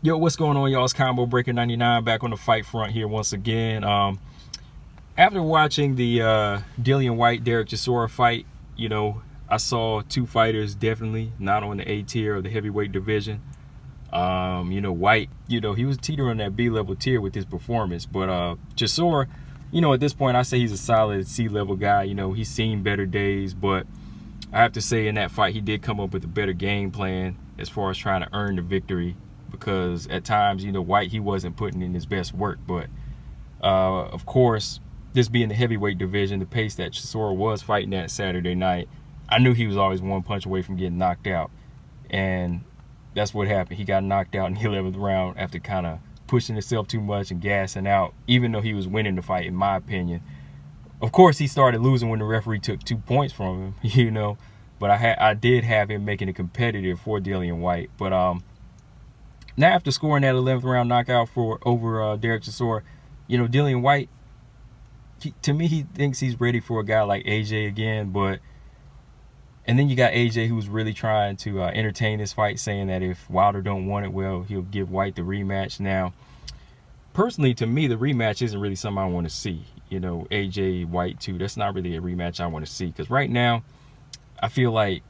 Yo, what's going on, y'all? It's Combo Breaker 99 back on the fight front here once again. After watching the Dillian Whyte Derek Chisora fight, I saw two fighters definitely not on the A tier of the heavyweight division. Whyte, he was teetering on that B level tier with his performance, but Chisora, at this point I say he's a solid C level guy. He's seen better days, but I have to say in that fight he did come up with a better game plan as far as trying to earn the victory. Because at times, Whyte, he wasn't putting in his best work. But, of course, this being the heavyweight division, the pace that Chisora was fighting at Saturday night, I knew he was always one punch away from getting knocked out. And that's what happened. He got knocked out in the 11th round after kind of pushing himself too much and gassing out, even though he was winning the fight, in my opinion. Of course, he started losing when the referee took 2 points from him, But I did have him making it competitive for Dillian Whyte. But, now, after scoring that 11th round knockout over Derek Chisora, Dillian Whyte, to me, he thinks he's ready for a guy like AJ again. And then you got AJ, who's really trying to entertain this fight, saying that if Wilder don't want it, well, he'll give Whyte the rematch. Now, personally, to me, the rematch isn't really something I want to see. AJ Whyte too. That's not really a rematch I want to see, because right now, I feel like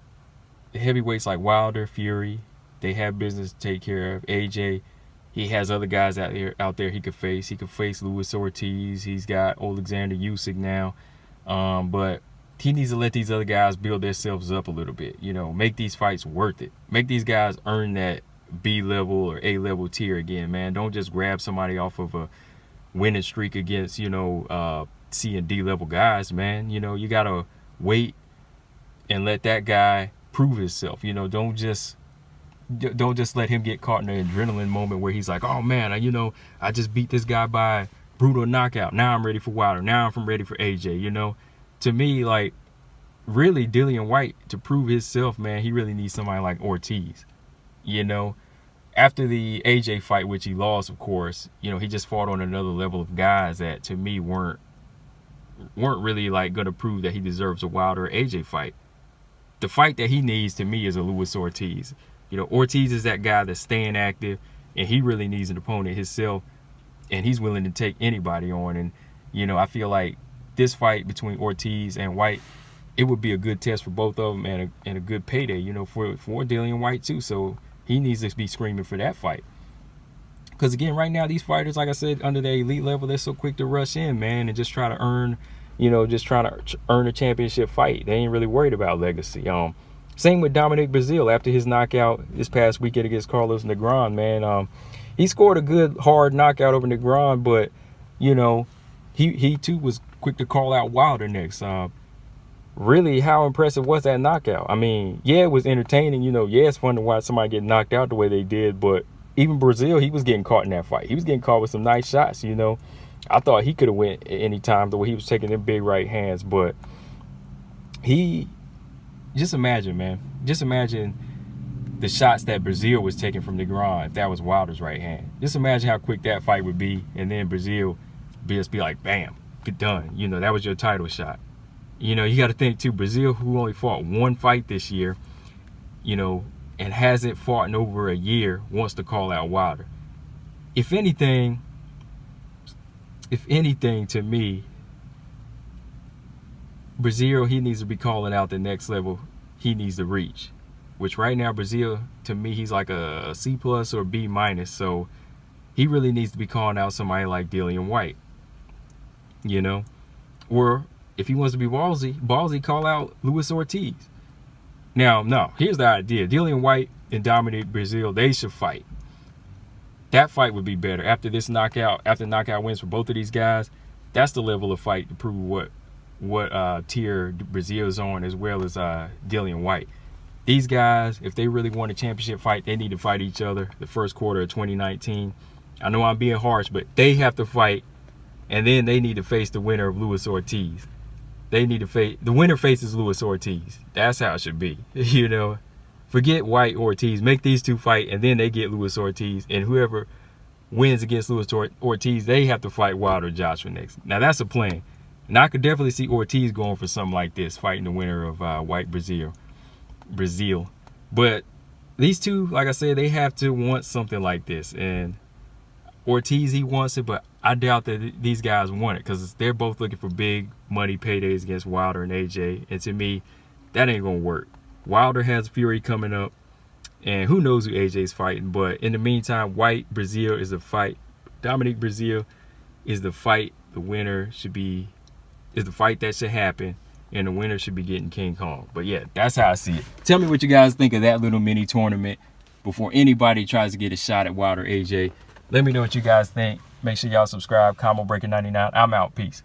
the heavyweights like Wilder, Fury, they have business to take care of. AJ, he has other guys out there he could face. He could face Luis Ortiz. He's got Alexander Usyk now. But he needs to let these other guys build themselves up a little bit. Make these fights worth it. Make these guys earn that B level or A level tier again, man. Don't just grab somebody off of a winning streak against, C and D level guys, man. You got to wait and let that guy prove himself. Don't just let him get caught in an adrenaline moment where he's like, oh man, I just beat this guy by brutal knockout. Now I'm ready for Wilder. Now I'm ready for AJ. To me, like, really, Dillian Whyte, to prove himself, man, he really needs somebody like Ortiz. After the AJ fight, which he lost, of course, he just fought on another level of guys that to me weren't really like gonna prove that he deserves a Wilder or AJ fight. The fight that he needs to me is a Luis Ortiz. Ortiz is that guy that's staying active, and he really needs an opponent himself, and he's willing to take anybody on. And, I feel like this fight between Ortiz and Whyte, it would be a good test for both of them and a good payday, for Dillian Whyte too. So he needs to be screaming for that fight. Because, again, right now, these fighters, like I said, under the elite level, they're so quick to rush in, man, and just try to earn, a championship fight. They ain't really worried about legacy. Same with Dominic Breazeale after his knockout this past weekend against Carlos Negron, man. He scored a good, hard knockout over Negron, but, he too was quick to call out Wilder next. Really, how impressive was that knockout? I mean, yeah, it was entertaining. It's fun to watch somebody get knocked out the way they did, but even Breazeale, he was getting caught in that fight. He was getting caught with some nice shots, I thought he could have went at any time the way he was taking them big right hands, but just imagine, man. Just imagine the shots that Breazeale was taking from Negron if that was Wilder's right hand. Just imagine how quick that fight would be, and then Breazeale just be like, bam, get done. That was your title shot. You got to think, too, Breazeale, who only fought one fight this year, and hasn't fought in over a year, wants to call out Wilder. If anything, to me, Breazeale, he needs to be calling out the next level he needs to reach, which right now Breazeale, to me, he's like a C plus or B minus. So he really needs to be calling out somebody like Dillian Whyte, or if he wants to be ballsy, call out Luis Ortiz. Now, no, here's the idea: Dillian Whyte and Dominic Breazeale, they should fight. That fight would be better after this knockout. After knockout wins for both of these guys, that's the level of fight to prove what tier Breazeale's on, as well as Dillian Whyte. These guys, if they really want a championship fight, they need to fight each other the first quarter of 2019. I know I'm being harsh, but they have to fight, and then they need to face the winner of Luis Ortiz. They need to face the winner faces Luis Ortiz. That's how it should be. Forget Whyte or Ortiz. Make these two fight, and then they get Luis Ortiz, and whoever wins against Luis Ortiz, they have to fight Wilder Joshua next. Now that's a plan. And I could definitely see Ortiz going for something like this, fighting the winner of Whyte Breazeale. But these two, like I said, they have to want something like this. And Ortiz, he wants it, but I doubt that these guys want it, because they're both looking for big money paydays against Wilder and AJ. And to me, that ain't gonna work. Wilder has Fury coming up, and who knows who AJ's fighting. But in the meantime, Whyte Breazeale is the fight. Dominic Breazeale is the fight. The winner is the fight that should happen, and the winner should be getting King Kong. But yeah, that's how I see it. Tell me what you guys think of that little mini tournament before anybody tries to get a shot at Wilder AJ. Let me know what you guys think. Make sure y'all subscribe. Combo Breaker 99. I'm out. Peace.